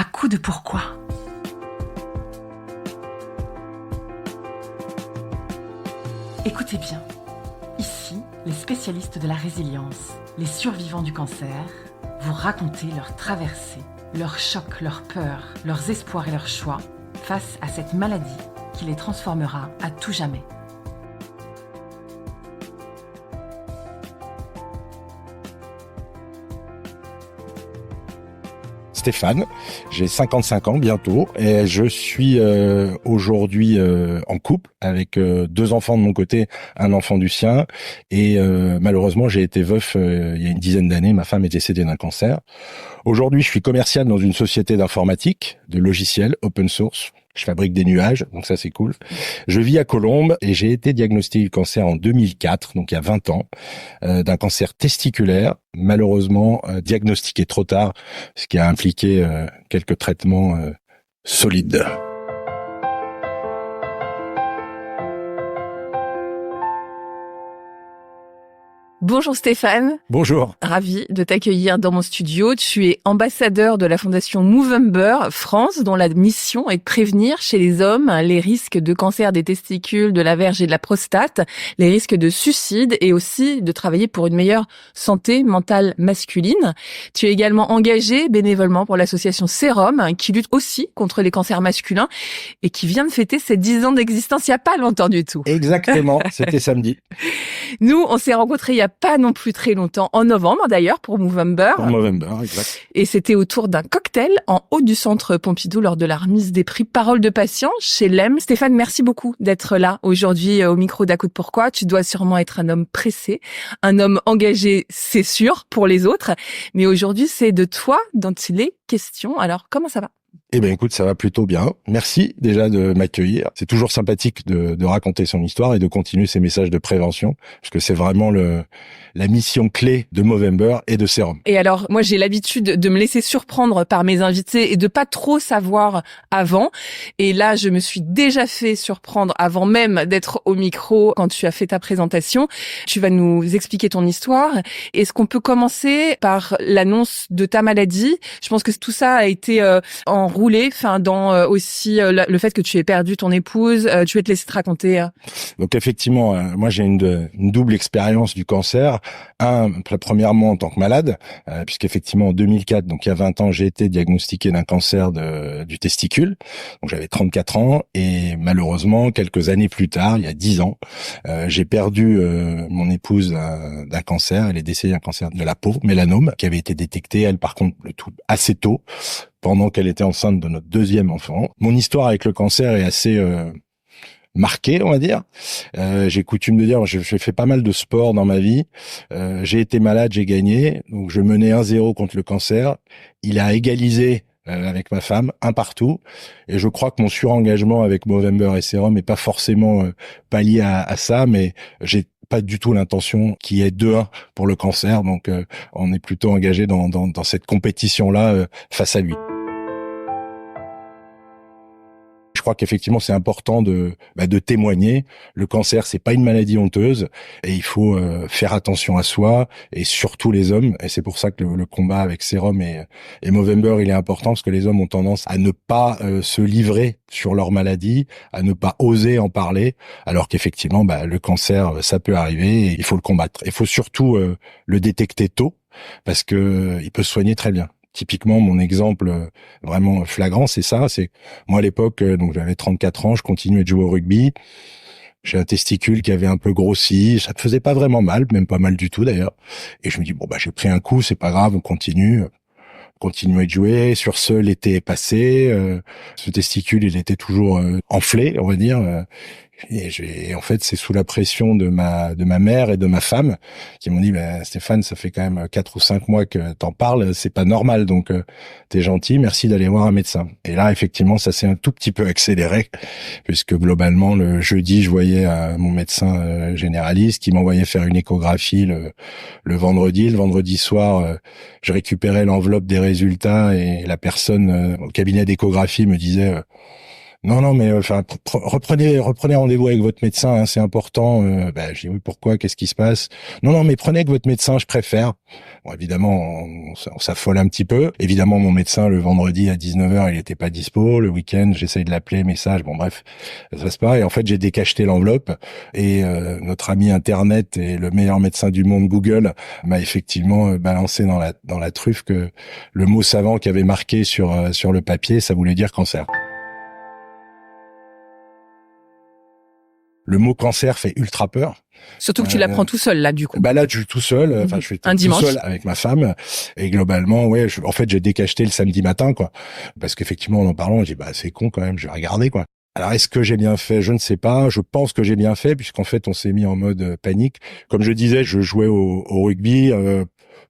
à coup de pourquoi. Écoutez bien, ici, les spécialistes de la résilience, les survivants du cancer, vous racontez leur traversée, leurs chocs, leurs peurs, leurs espoirs et leurs choix face à cette maladie qui les transformera à tout jamais. Stéphane, j'ai 55 ans bientôt et je suis aujourd'hui en couple avec 2 enfants de mon côté, un enfant du sien et malheureusement j'ai été veuf il y a une dizaine d'années, ma femme est décédée d'un cancer. Aujourd'hui je suis commercial dans une société d'informatique, de logiciels open source. Je fabrique des nuages, donc ça c'est cool. Je vis à Colombes et j'ai été diagnostiqué du cancer en 2004, donc il y a 20 ans, d'un cancer testiculaire, malheureusement diagnostiqué trop tard, ce qui a impliqué quelques traitements solides. Bonjour Stéphane. Bonjour. Ravi de t'accueillir dans mon studio. Tu es ambassadeur de la fondation Movember France, dont la mission est de prévenir chez les hommes les risques de cancer des testicules, de la verge et de la prostate, les risques de suicide et aussi de travailler pour une meilleure santé mentale masculine. Tu es également engagé bénévolement pour l'association Sérum, qui lutte aussi contre les cancers masculins et qui vient de fêter ses 10 ans d'existence il n'y a pas longtemps du tout. Exactement, c'était samedi. Nous, on s'est rencontrés il y a pas non plus très longtemps, en novembre d'ailleurs, pour Movember. Pour Movember, exact. Et c'était autour d'un cocktail en haut du centre Pompidou lors de la remise des prix Parole de patient chez LEM. Stéphane, merci beaucoup d'être là aujourd'hui au micro d'À coup de pourquoi. Tu dois sûrement être un homme pressé, un homme engagé, c'est sûr, pour les autres. Mais aujourd'hui, c'est de toi dont il est question. Alors, comment ça va ? Eh ben écoute, ça va plutôt bien. Merci déjà de m'accueillir. C'est toujours sympathique de raconter son histoire et de continuer ces messages de prévention, parce que c'est vraiment la mission clé de Movember et de Sérum. Et alors, moi, j'ai l'habitude de me laisser surprendre par mes invités et de pas trop savoir avant. Et là, je me suis déjà fait surprendre avant même d'être au micro quand tu as fait ta présentation. Tu vas nous expliquer ton histoire. Est-ce qu'on peut commencer par l'annonce de ta maladie ? Je pense que tout ça a été enroulé, dans aussi le fait que tu aies perdu ton épouse. Tu vais te laisser te raconter. Donc effectivement, moi j'ai une double expérience du cancer. Premièrement en tant que malade, puisqu'effectivement en 2004, donc il y a 20 ans, j'ai été diagnostiqué d'un cancer du testicule. Donc j'avais 34 ans et malheureusement quelques années plus tard, il y a 10 ans, j'ai perdu mon épouse d'un cancer. Elle est décédée d'un cancer de la peau, mélanome, qui avait été détecté, elle par contre, le tout assez tôt, pendant qu'elle était enceinte de notre 2e enfant. Mon histoire avec le cancer est assez marquée, on va dire. J'ai coutume de dire, j'ai fait pas mal de sport dans ma vie. J'ai été malade, j'ai gagné. Donc je menais 1-0 contre le cancer. Il a égalisé avec ma femme, 1 partout. Et je crois que mon surengagement avec Movember et Sérum n'est pas forcément pas lié à ça, mais j'ai pas du tout l'intention qu'il y ait 2-1 pour le cancer. Donc on est plutôt engagé dans cette compétition-là face à lui. Je crois qu'effectivement c'est important de témoigner. Le cancer, c'est pas une maladie honteuse et il faut faire attention à soi et surtout les hommes. Et c'est pour ça que le combat avec Sérum et Movember, il est important, parce que les hommes ont tendance à ne pas se livrer sur leur maladie, à ne pas oser en parler, alors qu'effectivement le cancer, ça peut arriver et il faut le combattre. Il faut surtout le détecter tôt, parce que il peut se soigner très bien. Typiquement, mon exemple vraiment flagrant, c'est ça. C'est moi à l'époque, donc j'avais 34 ans, je continuais de jouer au rugby. J'ai un testicule qui avait un peu grossi, ça me faisait pas vraiment mal, même pas mal du tout d'ailleurs. Et je me dis j'ai pris un coup, c'est pas grave, on continue. Continuer de jouer. Sur ce, l'été est passé. Ce testicule, il était toujours enflé, on va dire. Et en fait, c'est sous la pression de ma mère et de ma femme qui m'ont dit Stéphane, ça fait quand même 4 ou 5 mois que t'en parles, c'est pas normal, donc t'es gentil, merci d'aller voir un médecin. Et là, effectivement, ça s'est un tout petit peu accéléré, puisque globalement, le jeudi, je voyais mon médecin généraliste qui m'envoyait faire une échographie le vendredi. Le vendredi soir, je récupérais l'enveloppe des résultats et la personne au cabinet d'échographie me disait Non, mais enfin, reprenez rendez-vous avec votre médecin, hein, c'est important. J'ai dit oui, pourquoi, qu'est-ce qui se passe? Non, mais prenez avec votre médecin, je préfère. Bon, évidemment, on s'affole un petit peu. Évidemment, mon médecin, le vendredi à 19h, il était pas dispo. Le week-end, j'essaye de l'appeler, message. Bon, bref, ça se passe pas. Et en fait, j'ai décacheté l'enveloppe. Et notre ami Internet et le meilleur médecin du monde, Google, m'a effectivement balancé dans la truffe que le mot savant qui avait marqué sur le papier, ça voulait dire cancer. Le mot cancer fait ultra peur. Surtout que tu l'apprends tout seul, là, du coup. Là, je suis tout seul. Enfin, je suis tout seul avec ma femme. Et globalement, ouais, en fait, j'ai décacheté le samedi matin, quoi. Parce qu'effectivement, en parlant, j'ai dit, c'est con quand même, je vais regarder, quoi. Alors, est-ce que j'ai bien fait? Je ne sais pas. Je pense que j'ai bien fait, puisqu'en fait, on s'est mis en mode panique. Comme je disais, je jouais au rugby,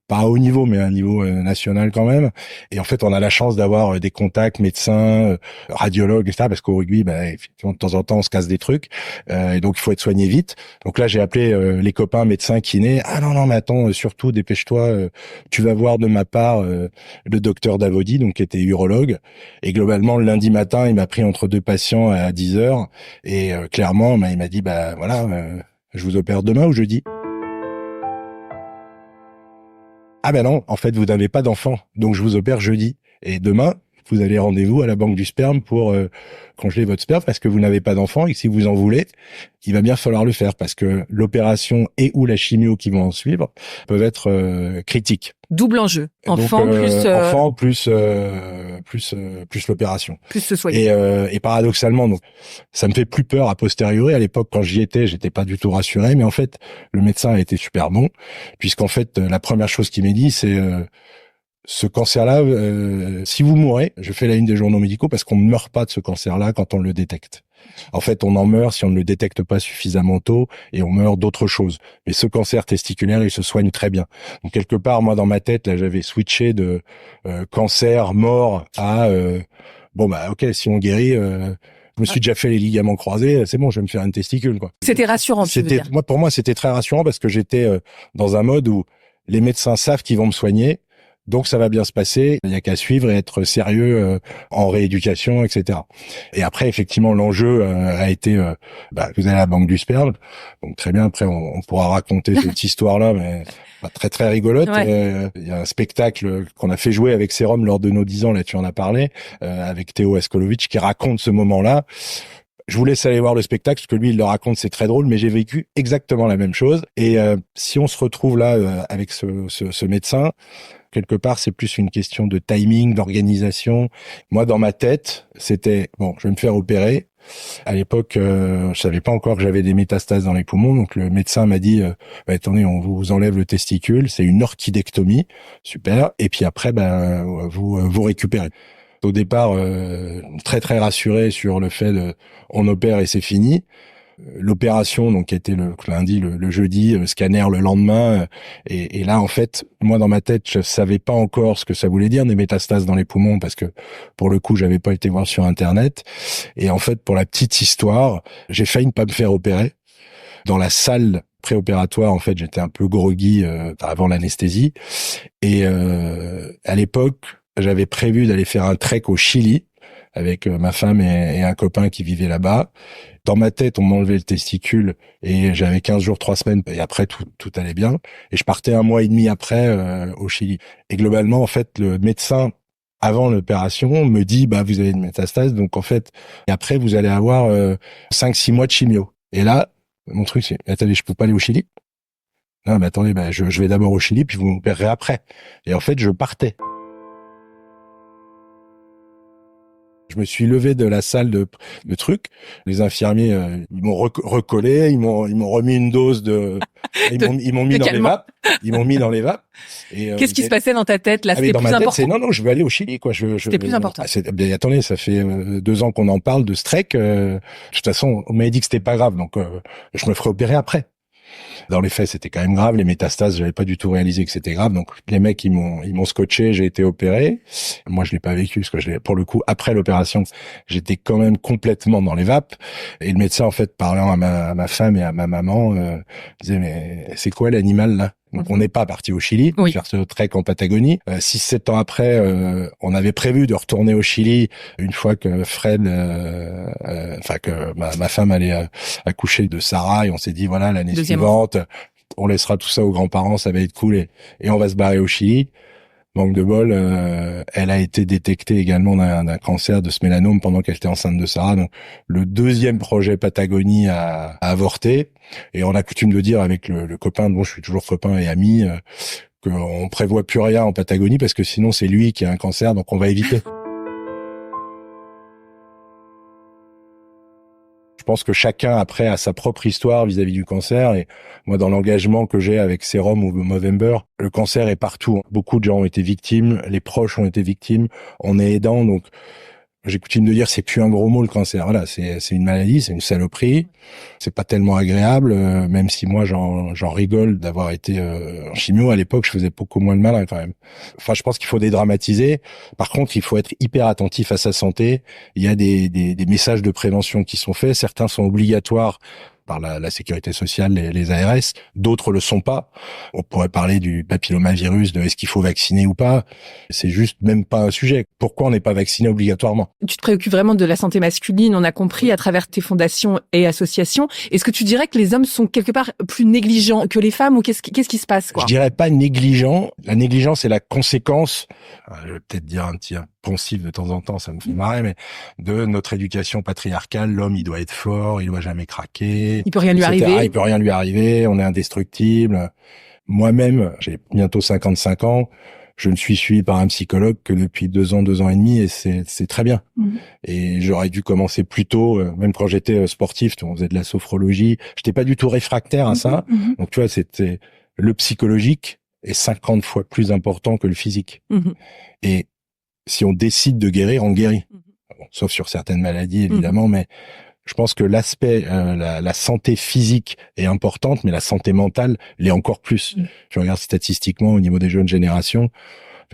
pas à haut niveau, mais à un niveau national quand même. Et en fait, on a la chance d'avoir des contacts médecins, radiologues, etc. Parce qu'au rugby, effectivement, de temps en temps, on se casse des trucs. Et donc, il faut être soigné vite. Donc là, j'ai appelé les copains médecins kinés. Ah non, mais attends, surtout, dépêche-toi. Tu vas voir de ma part le docteur Davodi, donc qui était urologue. Et globalement, le lundi matin, il m'a pris entre deux patients à 10h. Et clairement, il m'a dit, je vous opère demain ou jeudi. Ah non, en fait, vous n'avez pas d'enfant, donc je vous opère jeudi. Et demain, vous allez rendez-vous à la banque du sperme pour congeler votre sperme parce que vous n'avez pas d'enfant et que si vous en voulez, il va bien falloir le faire parce que l'opération et ou la chimio qui vont en suivre peuvent être critiques. Double enjeu. Enfant plus l'opération. Plus se soigner. Et paradoxalement, donc ça me fait plus peur a posteriori. À l'époque, quand j'y étais, j'étais pas du tout rassuré. Mais en fait, le médecin a été super bon, puisqu'en fait, la première chose qu'il m'a dit, c'est ce cancer-là, si vous mourrez, je fais la une des journaux médicaux parce qu'on ne meurt pas de ce cancer-là quand on le détecte. En fait, on en meurt si on ne le détecte pas suffisamment tôt et on meurt d'autre chose. Mais ce cancer testiculaire, il se soigne très bien. Donc quelque part, moi dans ma tête, là, j'avais switché de cancer, mort à ok, si on guérit. Je me suis déjà fait les ligaments croisés, c'est bon, je vais me faire une testicule, quoi. C'était rassurant. Pour moi, c'était très rassurant parce que j'étais dans un mode où les médecins savent qu'ils vont me soigner. Donc ça va bien se passer, il n'y a qu'à suivre et être sérieux en rééducation, etc. Et après, effectivement, l'enjeu a été, vous allez à la banque du sperme, donc très bien, après on pourra raconter cette histoire-là, mais très très rigolote. Ouais. Il y a un spectacle qu'on a fait jouer avec Serum lors de nos 10 ans, là tu en as parlé, avec Théo Askolovitch qui raconte ce moment-là. Je vous laisse aller voir le spectacle, parce que lui, il le raconte, c'est très drôle, mais j'ai vécu exactement la même chose. Et si on se retrouve là avec ce médecin, quelque part, c'est plus une question de timing, d'organisation. Moi, dans ma tête, c'était, je vais me faire opérer. À l'époque, je savais pas encore que j'avais des métastases dans les poumons, donc le médecin m'a dit, attendez, on vous enlève le testicule, c'est une orchidectomie, super, et puis après, vous récupérez. Au départ, très très rassuré sur le fait on opère et c'est fini. L'opération, donc, qui était le lundi, le jeudi, scanner le lendemain. Et là, en fait, moi, dans ma tête, je savais pas encore ce que ça voulait dire, des métastases dans les poumons, parce que, pour le coup, j'avais pas été voir sur Internet. Et en fait, pour la petite histoire, j'ai failli ne pas me faire opérer. Dans la salle préopératoire, en fait, j'étais un peu groggy avant l'anesthésie. Et à l'époque, j'avais prévu d'aller faire un trek au Chili avec ma femme et un copain qui vivait là-bas. Dans ma tête, on m'enlevait le testicule et j'avais 15 jours, 3 semaines et après tout allait bien. Et je partais 1 mois et demi après au Chili. Et globalement, en fait, le médecin, avant l'opération, me dit, vous avez une métastase, donc en fait, et après, vous allez avoir 5-6 mois de chimio. Et là, mon truc, c'est, attendez, je peux pas aller au Chili? Non, mais attendez, je vais d'abord au Chili, puis vous m'opérerez après. Et en fait, je partais. Je me suis levé de la salle de trucs. Les infirmiers, ils m'ont recollé, ils m'ont remis une dose ils m'ont mis dans les vapes. Ils m'ont mis dans les vapes. Qu'est-ce qui se passait dans ta tête là? C'était dans plus ma important. Tête, non, je veux aller au Chili, quoi. C'était plus important. Attendez, ça fait 2 ans qu'on en parle de ce trek. De toute façon, on m'avait dit que c'était pas grave, donc je me ferai opérer après. Dans les faits, c'était quand même grave. Les métastases, j'avais pas du tout réalisé que c'était grave. Donc, les mecs, ils m'ont scotché. J'ai été opéré. Moi, je l'ai pas vécu parce que pour le coup, après l'opération, j'étais quand même complètement dans les vapes. Et le médecin, en fait, parlant à ma femme et à ma maman, disait, mais c'est quoi l'animal, là? Donc on n'est pas parti au Chili, faire ce trek en Patagonie. 6-7 ans après, on avait prévu de retourner au Chili une fois que Fred, que ma femme allait accoucher de Sarah, et on s'est dit voilà, l'année suivante, on laissera tout ça aux grands-parents, ça va être cool, et on va se barrer au Chili. Manque de bol, elle a été détectée également d'un cancer de ce mélanome pendant qu'elle était enceinte de Sarah. Donc le deuxième projet Patagonie a avorté, et on a coutume de dire avec le copain, dont je suis toujours copain et ami, qu'on prévoit plus rien en Patagonie parce que sinon c'est lui qui a un cancer, donc on va éviter. Je pense que chacun après a sa propre histoire vis-à-vis du cancer, et moi dans l'engagement que j'ai avec Serum ou Movember, le cancer est partout. Beaucoup de gens ont été victimes, les proches ont été victimes, on est aidant, donc j'ai coutume de dire c'est plus un gros mot le cancer. Voilà, c'est une maladie, c'est une saloperie, c'est pas tellement agréable, même si moi j'en rigole d'avoir été en chimio à l'époque, je faisais beaucoup moins de mal quand même. Enfin, je pense qu'il faut dédramatiser. Par contre, il faut être hyper attentif à sa santé. Il y a des messages de prévention qui sont faits, certains sont obligatoires par la sécurité sociale, les ARS, d'autres le sont pas. On pourrait parler du papillomavirus, de est-ce qu'il faut vacciner ou pas. C'est juste même pas un sujet. Pourquoi on n'est pas vacciné obligatoirement? Tu te préoccupes vraiment de la santé masculine, on a compris à travers tes fondations et associations. Est-ce que tu dirais que les hommes sont quelque part plus négligents que les femmes, ou qu'est-ce qui se passe, quoi? Je dirais pas négligent. La négligence est la conséquence, je vais peut-être dire un petit poncif de temps en temps, ça me fait marrer, mais de notre éducation patriarcale. L'homme, il doit être fort, il doit jamais craquer. Il peut rien lui arriver. Il peut rien lui arriver, on est indestructible. Moi-même, j'ai bientôt 55 ans, je ne suis suivi par un psychologue que depuis 2 ans et demi, et c'est très bien. Et j'aurais dû commencer plus tôt, même quand j'étais sportif, on faisait de la sophrologie. J'étais pas du tout réfractaire à ça. Donc tu vois, c'était le psychologique est 50 fois plus important que le physique. Et si on décide de guérir, on guérit. Bon, sauf sur certaines maladies, évidemment, mais je pense que l'aspect, la santé physique est importante, mais la santé mentale l'est encore plus. Je regarde statistiquement au niveau des jeunes générations.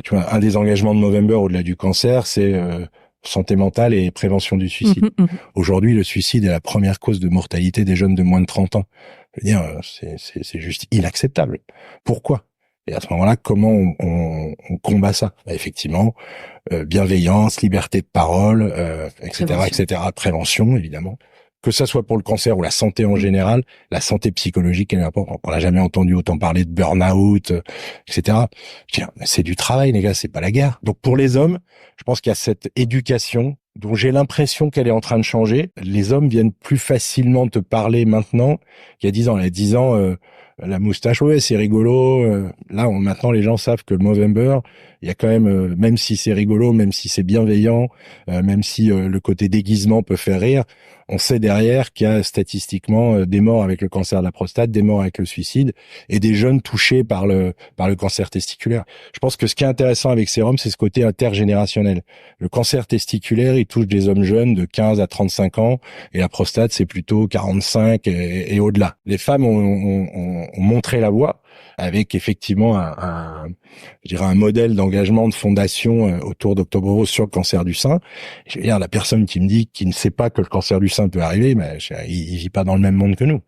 Tu vois, un des engagements de Movember au-delà du cancer, c'est santé mentale et prévention du suicide. Aujourd'hui, le suicide est la première cause de mortalité des jeunes de moins de 30 ans. Je veux dire, c'est juste inacceptable. Pourquoi? Et à ce moment-là, comment on combat ça? Effectivement, bienveillance, liberté de parole, etc. Prévention, évidemment. Que ça soit pour le cancer ou la santé en général, la santé psychologique, elle est importante. On n'a jamais entendu autant parler de burn-out, etc. C'est du travail, les gars, c'est pas la guerre. Donc pour les hommes, je pense qu'il y a cette éducation dont j'ai l'impression qu'elle est en train de changer. Les hommes viennent plus facilement te parler maintenant qu'il y a 10 ans. Il y a 10 ans, la moustache, ouais, c'est rigolo. Là, maintenant, les gens savent que le Movember, il y a quand même si c'est rigolo, même si c'est bienveillant, même si le côté déguisement peut faire rire, on sait derrière qu'il y a statistiquement des morts avec le cancer de la prostate, des morts avec le suicide, et des jeunes touchés par le cancer testiculaire. Je pense que ce qui est intéressant avec Serum, c'est ce côté intergénérationnel. Le cancer testiculaire, il touche des hommes jeunes de 15 à 35 ans, et la prostate, c'est plutôt 45 et au-delà. Les femmes ont montré la voie avec effectivement un modèle d'engagement de fondation autour d'Octobre Rose sur le cancer du sein. Je veux dire, la personne qui me dit qu'il ne sait pas que le cancer du sein peut arriver, mais il vit pas dans le même monde que nous.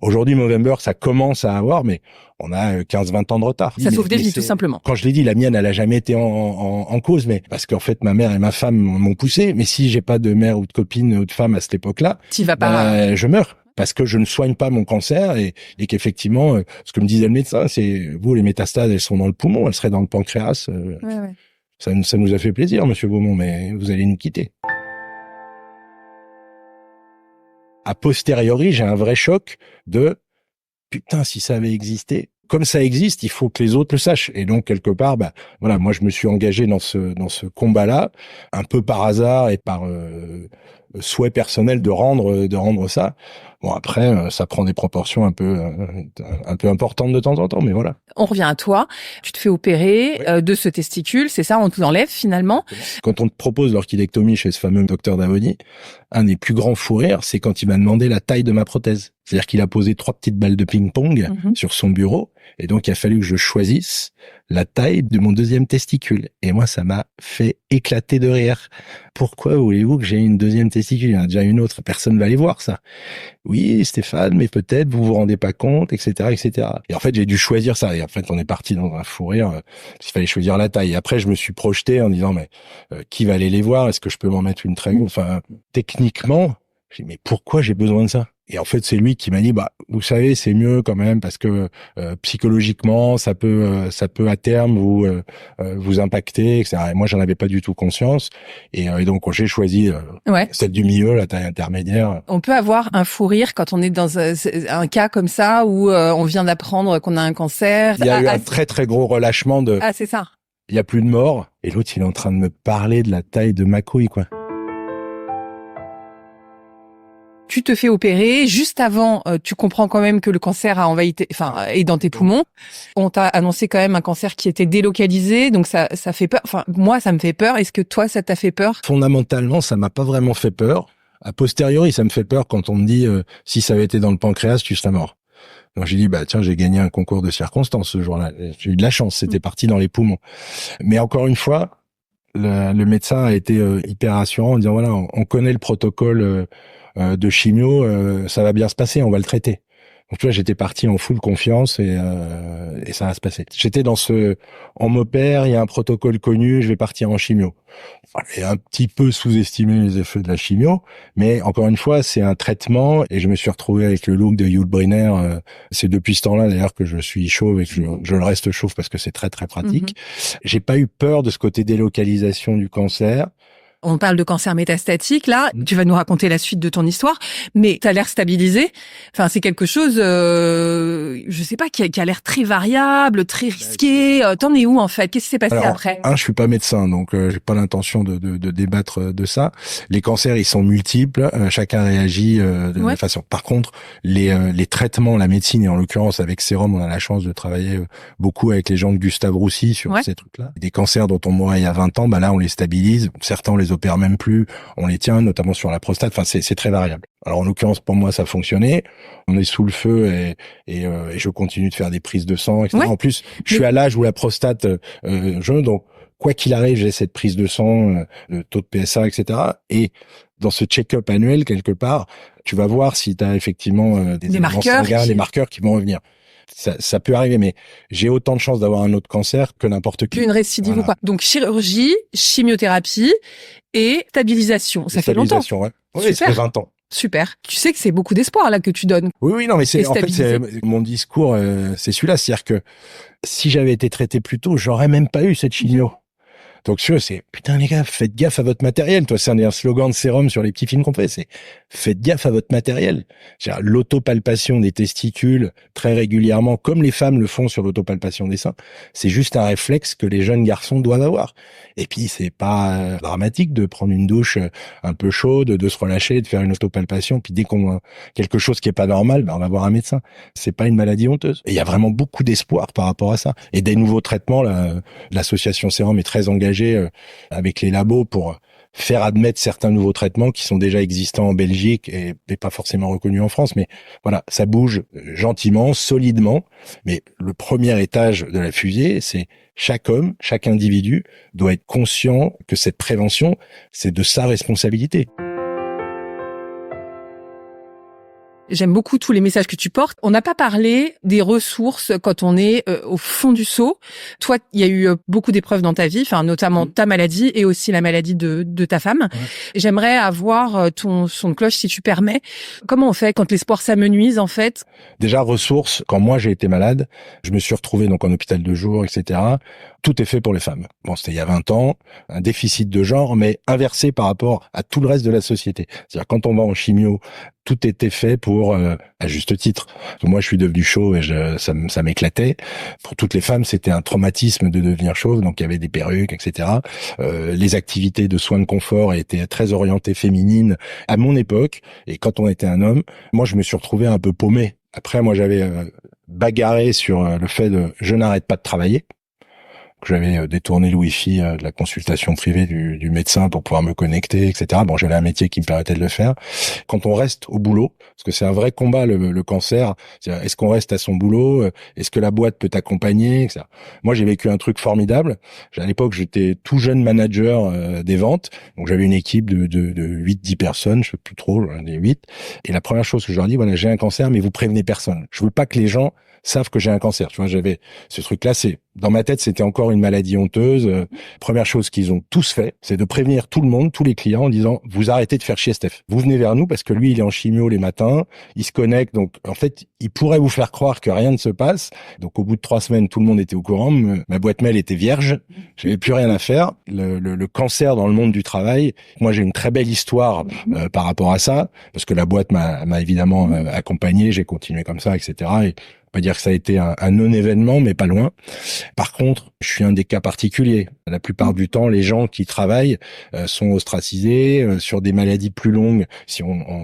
Aujourd'hui, Movember, ça commence à avoir, mais on a 15-20 ans de retard. Ça sauve des vies, tout simplement. Quand je l'ai dit, la mienne, elle a jamais été en cause, mais parce qu'en fait, ma mère et ma femme m'ont poussé. Mais si j'ai pas de mère ou de copine ou de femme à cette époque-là, je meurs. Parce que je ne soigne pas mon cancer et qu'effectivement, ce que me disait le médecin, c'est vous, les métastases, elles sont dans le poumon, elles seraient dans le pancréas. Ça nous a fait plaisir, Monsieur Beaumont, mais vous allez nous quitter. A posteriori, j'ai un vrai choc de putain, si ça avait existé. Comme ça existe, il faut que les autres le sachent. Et donc, quelque part, voilà, moi, je me suis engagé dans ce combat-là, un peu par hasard et par souhait personnel de rendre ça. Bon, après, ça prend des proportions un peu importantes de temps en temps, mais voilà. On revient à toi. Tu te fais opérer de ce testicule, c'est ça, on te l'enlève finalement. Quand on te propose l'orchidectomie chez ce fameux docteur Davoni, un des plus grands fous rires, c'est quand il m'a demandé la taille de ma prothèse. C'est-à-dire qu'il a posé 3 petites balles de ping-pong sur son bureau, et donc il a fallu que je choisisse la taille de mon deuxième testicule. Et moi, ça m'a fait éclater de rire. Pourquoi voulez-vous que j'ai une deuxième testicule? Il y en a déjà une autre. Personne va aller voir ça. Oui, Stéphane, mais peut-être vous vous rendez pas compte, etc., etc. Et en fait, j'ai dû choisir ça. Et en fait, on est parti dans un fou rire. Il fallait choisir la taille. Et après, je me suis projeté en disant, mais qui va aller les voir? Est-ce que je peux m'en mettre une très grande? Enfin, techniquement, j'ai dit, mais pourquoi j'ai besoin de ça? Et en fait, c'est lui qui m'a dit, bah, vous savez, c'est mieux quand même parce que psychologiquement, ça peut à terme vous impacter, etc. Et moi, j'en avais pas du tout conscience. Et donc, j'ai choisi celle du milieu, la taille intermédiaire. On peut avoir un fou rire quand on est dans un cas comme ça où on vient d'apprendre qu'on a un cancer. Il y a eu un très très gros relâchement de. Ah, c'est ça. Il y a plus de morts. Et l'autre, il est en train de me parler de la taille de ma couille, quoi. Tu te fais opérer, juste avant, tu comprends quand même que le cancer a envahi est dans tes poumons. On t'a annoncé quand même un cancer qui était délocalisé, donc ça fait peur. Enfin, moi, ça me fait peur. Est-ce que toi, ça t'a fait peur? Fondamentalement, ça m'a pas vraiment fait peur. A posteriori, ça me fait peur quand on me dit si ça avait été dans le pancréas, tu serais mort. Donc j'ai dit bah tiens, j'ai gagné un concours de circonstances ce jour-là. J'ai eu de la chance, c'était parti dans les poumons. Mais encore une fois, le médecin a été hyper rassurant en disant voilà, on connaît le protocole de chimio, ça va bien se passer, on va le traiter. Donc tu vois, j'étais parti en full confiance et ça va se passer. J'étais on m'opère, il y a un protocole connu, je vais partir en chimio. J'ai un petit peu sous-estimé les effets de la chimio, mais encore une fois, c'est un traitement et je me suis retrouvé avec le look de Yul Brynner. C'est depuis ce temps-là d'ailleurs que je suis chauve et que je le reste chauve parce que c'est très très pratique. J'ai pas eu peur de ce côté délocalisation du cancer. On parle de cancer métastatique, là. Tu vas nous raconter la suite de ton histoire, mais t'as l'air stabilisé. Enfin, c'est quelque chose, je sais pas, qui a l'air très variable, très risqué. T'en es où, en fait? Qu'est-ce qui s'est passé après? Je suis pas médecin, donc j'ai pas l'intention de débattre de ça. Les cancers, ils sont multiples. Chacun réagit de la façon. Par contre, les traitements, la médecine, et en l'occurrence avec Sérum, on a la chance de travailler beaucoup avec les gens de Gustave Roussy sur ces trucs-là. Des cancers dont on mourait il y a 20 ans, bah là, on les stabilise. Certains, on les opère même plus, on les tient, notamment sur la prostate. Enfin, c'est très variable. Alors, en l'occurrence, pour moi, ça a fonctionné. On est sous le feu et je continue de faire des prises de sang, etc. En plus, je suis à l'âge où la prostate jaune, donc quoi qu'il arrive, j'ai cette prise de sang, le taux de PSA, etc. Et dans ce check-up annuel, quelque part, tu vas voir si tu as effectivement des marqueurs sanguins, des marqueurs qui vont revenir. Ça peut arriver, mais j'ai autant de chances d'avoir un autre cancer que n'importe qui. Qu'une récidive ou pas. Donc, chirurgie, chimiothérapie et stabilisation. Ça fait longtemps. Ouais. Oui, ça fait 20 ans. Super. Tu sais que c'est beaucoup d'espoir, là, que tu donnes. Oui, non, mais mon discours, c'est celui-là. C'est-à-dire que si j'avais été traité plus tôt, j'aurais même pas eu cette chimio. Donc, c'est, putain, les gars, faites gaffe à votre matériel. Toi, c'est un slogan de Sérum sur les petits films qu'on fait. C'est, faites gaffe à votre matériel. L'autopalpation des testicules, très régulièrement, comme les femmes le font sur l'autopalpation des seins, c'est juste un réflexe que les jeunes garçons doivent avoir. Et puis, c'est pas dramatique de prendre une douche un peu chaude, de se relâcher, de faire une autopalpation. Puis dès qu'on a quelque chose qui est pas normal, on va voir un médecin. C'est pas une maladie honteuse. Et il y a vraiment beaucoup d'espoir par rapport à ça. Et des nouveaux traitements, l'association Sérum est très engagée avec les labos pour faire admettre certains nouveaux traitements qui sont déjà existants en Belgique et pas forcément reconnus en France. Mais voilà, ça bouge gentiment, solidement. Mais le premier étage de la fusée, c'est chaque homme, chaque individu doit être conscient que cette prévention, c'est de sa responsabilité. J'aime beaucoup tous les messages que tu portes. On n'a pas parlé des ressources quand on est au fond du seau. Toi, il y a eu beaucoup d'épreuves dans ta vie, enfin notamment ta maladie et aussi la maladie de ta femme. Ouais. J'aimerais avoir ton son de cloche, si tu permets. Comment on fait quand l'espoir s'amenuise, en fait? Déjà, ressources. Quand moi j'ai été malade, je me suis retrouvé donc en hôpital de jour, etc. Tout est fait pour les femmes. Bon, c'était il y a 20 ans, un déficit de genre, mais inversé par rapport à tout le reste de la société. C'est-à-dire quand on va en chimio, tout était fait pour, à juste titre. Moi, je suis devenu chauve et ça m'éclatait. Pour toutes les femmes, c'était un traumatisme de devenir chauve, donc il y avait des perruques, etc. Les activités de soins de confort étaient très orientées féminines à mon époque. Et quand on était un homme, moi, je me suis retrouvé un peu paumé. Après, moi, j'avais bagarré sur le fait de je n'arrête pas de travailler. que j'avais détourné le Wi-Fi de la consultation privée du médecin pour pouvoir me connecter, etc. Bon, j'avais un métier qui me permettait de le faire. Quand on reste au boulot, parce que c'est un vrai combat, le cancer, est-ce qu'on reste à son boulot? Est-ce que la boîte peut t'accompagner, etc. Moi, j'ai vécu un truc formidable. À l'époque, j'étais tout jeune manager des ventes, donc j'avais une équipe de 8-10 personnes, je sais plus trop, des 8. Et la première chose que je leur dis, voilà, j'ai un cancer, mais vous prévenez personne. Je veux pas que les gens savent que j'ai un cancer. Tu vois, j'avais ce truc-là, dans ma tête, c'était encore une maladie honteuse. Première chose qu'ils ont tous fait, c'est de prévenir tout le monde, tous les clients, en disant, vous arrêtez de faire chier Steph. Vous venez vers nous parce que lui, il est en chimio les matins, il se connecte. Donc, en fait, il pourrait vous faire croire que rien ne se passe. Donc, au bout de 3 semaines, tout le monde était au courant. Ma boîte mail était vierge. J'avais plus rien à faire. Le cancer dans le monde du travail. Moi, j'ai une très belle histoire par rapport à ça, parce que la boîte m'a évidemment accompagné. J'ai continué comme ça, etc. Et on va dire que ça a été un non-événement, mais pas loin. Par contre, je suis un des cas particuliers. La plupart du temps, les gens qui travaillent sont ostracisés sur des maladies plus longues.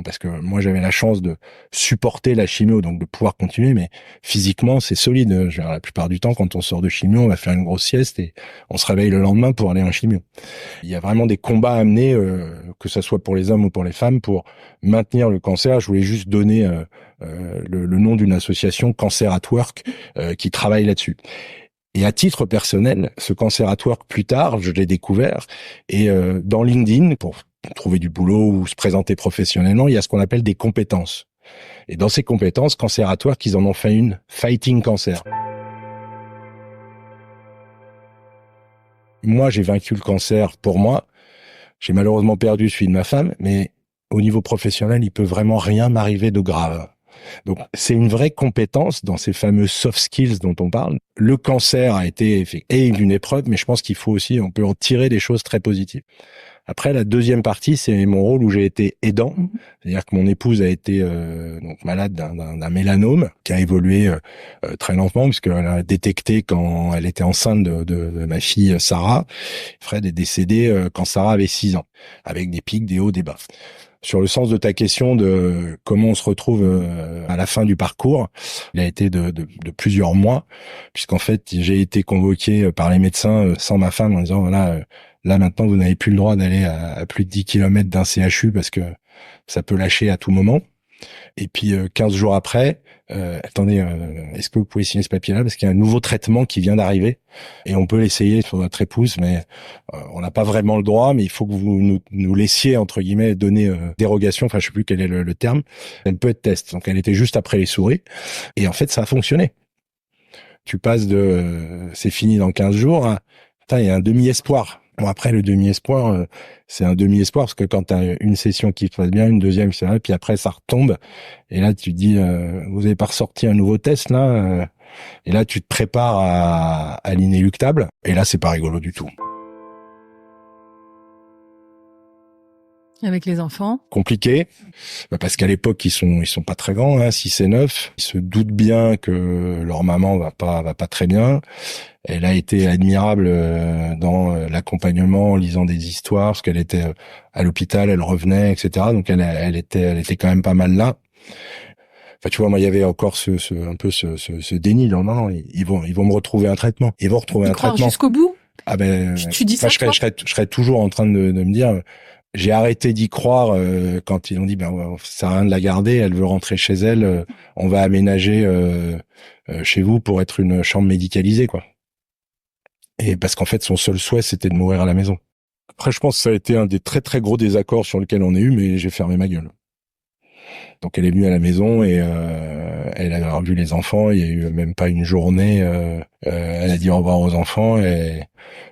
Parce que moi, j'avais la chance de supporter la chimio, donc de pouvoir continuer, mais physiquement, c'est solide. La plupart du temps, quand on sort de chimio, on va faire une grosse sieste et on se réveille le lendemain pour aller en chimio. Il y a vraiment des combats à mener, que ce soit pour les hommes ou pour les femmes, pour maintenir le cancer. Je voulais juste donner le nom d'une association, Cancer at Work, qui travaille là-dessus. Et à titre personnel, ce Cancer at Work, plus tard, je l'ai découvert. Et dans LinkedIn, pour trouver du boulot ou se présenter professionnellement, il y a ce qu'on appelle des compétences. Et dans ces compétences, Cancer at Work, ils en ont fait une, Fighting Cancer. Moi, j'ai vaincu le cancer pour moi. J'ai malheureusement perdu celui de ma femme, mais au niveau professionnel, il peut vraiment rien m'arriver de grave. Donc, c'est une vraie compétence dans ces fameux soft skills dont on parle. Le cancer a été une épreuve, mais je pense qu'il faut aussi, on peut en tirer des choses très positives. Après, la deuxième partie, c'est mon rôle où j'ai été aidant. C'est-à-dire que mon épouse a été donc malade d'un mélanome qui a évolué très lentement, puisqu'elle a détecté quand elle était enceinte de ma fille Sarah. Fred est décédé quand Sarah avait 6 ans, avec des pics, des hauts, des bas. Sur le sens de ta question de comment on se retrouve à la fin du parcours, il a été de plusieurs mois, puisqu'en fait, j'ai été convoqué par les médecins sans ma femme en disant, voilà, là maintenant, vous n'avez plus le droit d'aller à plus de 10 kilomètres d'un CHU parce que ça peut lâcher à tout moment. Et puis 15 jours après, attendez, est-ce que vous pouvez signer ce papier-là parce qu'il y a un nouveau traitement qui vient d'arriver et on peut l'essayer sur notre épouse, mais on n'a pas vraiment le droit, mais il faut que vous nous laissiez, entre guillemets, donner dérogation, enfin je sais plus quel est le terme, elle peut être test. Donc elle était juste après les souris et en fait ça a fonctionné. Tu passes de c'est fini dans 15 jours, hein, putain, il y a un demi-espoir. Bon, après, le demi-espoir, c'est un demi-espoir parce que quand tu as une session qui se passe bien, une deuxième, c'est vrai, puis après, ça retombe. Et là, tu te dis, vous avez pas ressorti un nouveau test, là et là, tu te prépares à l'inéluctable. Et là, c'est pas rigolo du tout. Avec les enfants? Compliqué, parce qu'à l'époque, ils sont pas très grands, hein, 6 et 9. Ils se doutent bien que leur maman va pas très bien. Elle a été admirable dans l'accompagnement, en lisant des histoires, parce qu'elle était à l'hôpital, elle revenait, etc. Donc elle était quand même pas mal là. Enfin, tu vois, moi, il y avait encore ce déni. Non, ils vont me retrouver un traitement. Ils vont retrouver un traitement jusqu'au bout. Ah ben, tu dis ça, je serais toujours en train de me dire. J'ai arrêté d'y croire quand ils ont dit ça sert à rien de la garder, elle veut rentrer chez elle, on va aménager chez vous pour être une chambre médicalisée, quoi. Et parce qu'en fait son seul souhait c'était de mourir à la maison. Après je pense que ça a été un des très très gros désaccords sur lequel on a eu, mais j'ai fermé ma gueule. Donc elle est venue à la maison et elle a revu les enfants, il y a eu même pas une journée, elle a dit au revoir aux enfants et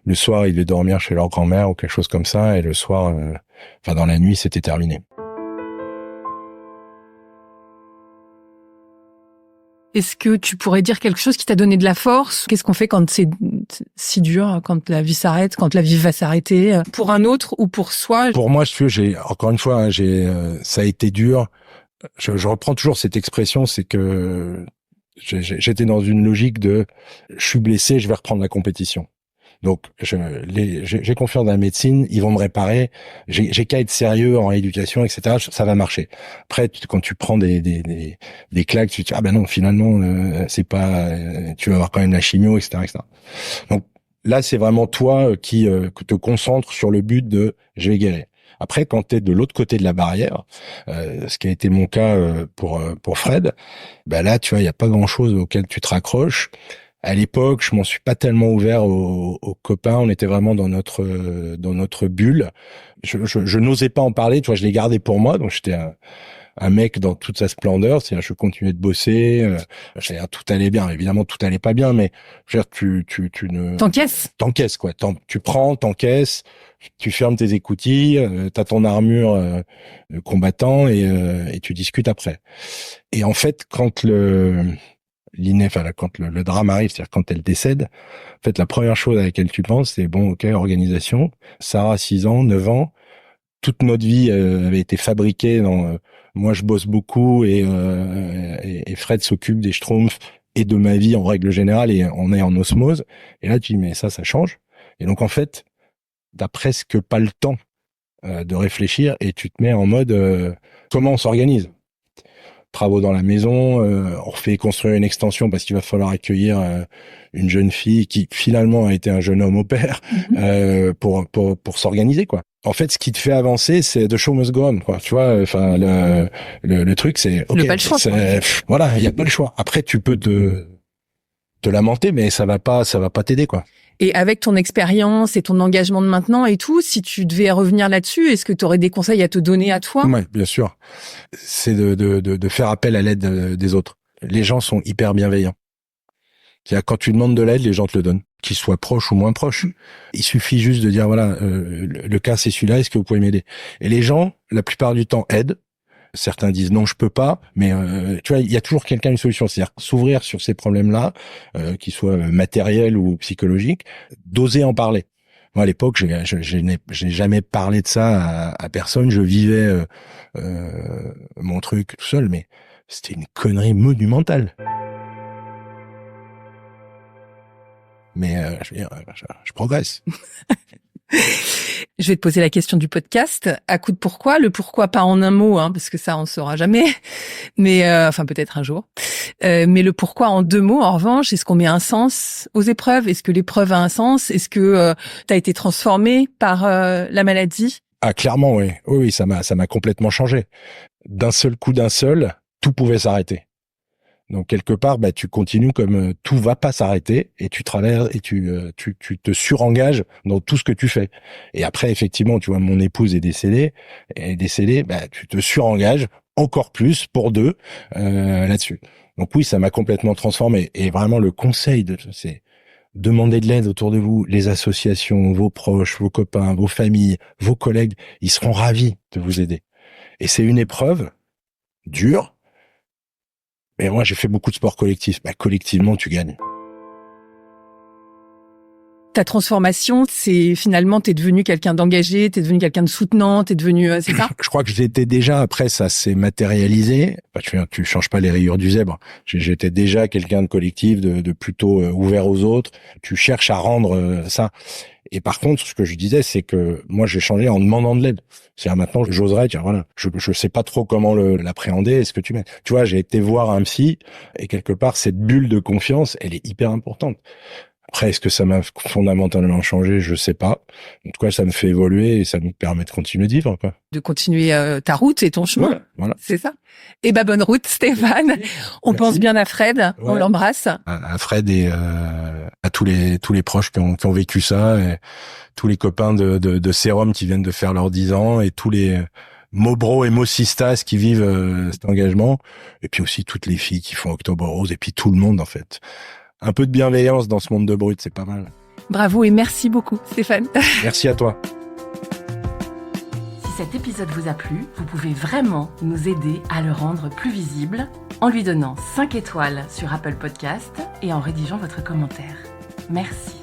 le soir ils devaient dormir chez leur grand-mère ou quelque chose comme ça et le soir, dans la nuit c'était terminé. Est-ce que tu pourrais dire quelque chose qui t'a donné de la force? Qu'est-ce qu'on fait quand c'est si dur, quand la vie s'arrête, quand la vie va s'arrêter, pour un autre ou pour soi? Pour moi, encore une fois, ça a été dur. Je reprends toujours cette expression, c'est que j'étais dans une logique de je suis blessé, je vais reprendre la compétition. Donc j'ai confiance dans la médecine, ils vont me réparer, j'ai qu'à être sérieux en rééducation, etc. Ça va marcher. Après quand tu prends des claques, tu te dis non finalement c'est pas, tu vas avoir quand même la chimio, etc. Donc Là, c'est vraiment toi qui te concentres sur le but de je vais guérir. Après, quand tu es de l'autre côté de la barrière, ce qui a été mon cas pour Fred, bah là, tu vois, il y a pas grand-chose auquel tu te raccroches. À l'époque, je m'en suis pas tellement ouvert aux copains. On était vraiment dans notre bulle. Je n'osais pas en parler. Tu vois, je l'ai gardé pour moi. Donc j'étais un mec dans toute sa splendeur. C'est-à-dire, je continuais de bosser. Tout allait bien. Évidemment, tout allait pas bien, mais je veux dire, tu ne t'encaisses quoi. Tu prends, t'encaisses. Tu fermes tes écoutilles. T'as ton armure de combattant et tu discutes après. Et en fait, quand le drame arrive, c'est-à-dire quand elle décède, en fait, la première chose à laquelle tu penses, c'est bon, ok, organisation. Sarah, 6 ans, 9 ans. Toute notre vie avait été fabriquée dans, moi, je bosse beaucoup et Fred s'occupe des Schtroumpfs et de ma vie en règle générale et on est en osmose. Et là, tu dis, mais ça change. Et donc, en fait, t'as presque pas le temps de réfléchir et tu te mets en mode, comment on s'organise? Travaux dans la maison, on refait construire une extension parce qu'il va falloir accueillir une jeune fille qui finalement a été un jeune homme au père pour s'organiser quoi. En fait, ce qui te fait avancer, c'est the show must go on quoi. Tu vois, enfin le truc c'est le pas le choix. Voilà, il y a pas le choix. Après tu peux te lamenter mais ça va pas t'aider quoi. Et avec ton expérience et ton engagement de maintenant et tout, si tu devais revenir là-dessus, est-ce que tu aurais des conseils à te donner à toi? Ouais, bien sûr. C'est de faire appel à l'aide des autres. Les gens sont hyper bienveillants. C'est-à-dire, quand tu demandes de l'aide, les gens te le donnent, qu'ils soient proches ou moins proches. Il suffit juste de dire, voilà, le cas c'est celui-là, est-ce que vous pouvez m'aider? Et les gens, la plupart du temps, aident. Certains disent non, je peux pas, mais tu vois, il y a toujours quelqu'un une solution, c'est-à-dire s'ouvrir sur ces problèmes-là, qu'ils soient matériels ou psychologiques, d'oser en parler. Moi, à l'époque, j'ai jamais parlé de ça à personne. Je vivais mon truc tout seul, mais c'était une connerie monumentale. Mais je veux dire, je progresse. Je vais te poser la question du podcast. À coup de pourquoi, le pourquoi pas en un mot, hein, parce que ça on saura jamais, mais enfin peut-être un jour. Mais le pourquoi en 2 mots. En revanche, est-ce qu'on met un sens aux épreuves? Est-ce que l'épreuve a un sens? Est-ce que tu as été transformé par la maladie? Ah clairement, oui. Oui, ça m'a complètement changé. D'un seul coup, tout pouvait s'arrêter. Donc quelque part, bah tu continues comme tout va pas s'arrêter et tu traverses et tu te surengages dans tout ce que tu fais. Et après effectivement, tu vois, mon épouse est décédée, bah tu te surengages encore plus pour 2 là-dessus. Donc oui, ça m'a complètement transformé. Et vraiment le conseil c'est demander de l'aide autour de vous, les associations, vos proches, vos copains, vos familles, vos collègues, ils seront ravis de vous aider. Et c'est une épreuve dure. Mais moi, j'ai fait beaucoup de sport collectif. Bah, collectivement, tu gagnes. Ta transformation, c'est finalement, t'es devenu quelqu'un d'engagé, t'es devenu quelqu'un de soutenant, t'es devenu, c'est ça? Je crois que j'étais déjà, après, ça s'est matérialisé. Bah, tu changes pas les rayures du zèbre. J'étais déjà quelqu'un de collectif, de plutôt ouvert aux autres. Tu cherches à rendre ça. Et par contre, ce que je disais, c'est que moi, j'ai changé en demandant de l'aide. C'est-à-dire maintenant, j'oserais dire, voilà, je sais pas trop comment l'appréhender. Est-ce que tu mets, tu vois, j'ai été voir un psy et quelque part, cette bulle de confiance, elle est hyper importante. Après, est-ce que ça m'a fondamentalement changé? Je sais pas. En tout cas, ça me fait évoluer et ça me permet de continuer de vivre, quoi. De continuer ta route et ton chemin. Ouais, voilà. C'est ça. Et bah, bonne route, Stéphane. On pense bien à Fred. Ouais. On l'embrasse. À Fred et à tous les proches qui ont vécu ça, et tous les copains de Sérum qui viennent de faire leurs 10 ans et tous les Mobro et Mossistas qui vivent cet engagement. Et puis aussi toutes les filles qui font Octobre Rose et puis tout le monde, en fait. Un peu de bienveillance dans ce monde de brut, c'est pas mal. Bravo et merci beaucoup, Stéphane. Merci à toi. Si cet épisode vous a plu, vous pouvez vraiment nous aider à le rendre plus visible en lui donnant 5 étoiles sur Apple Podcast et en rédigeant votre commentaire. Merci.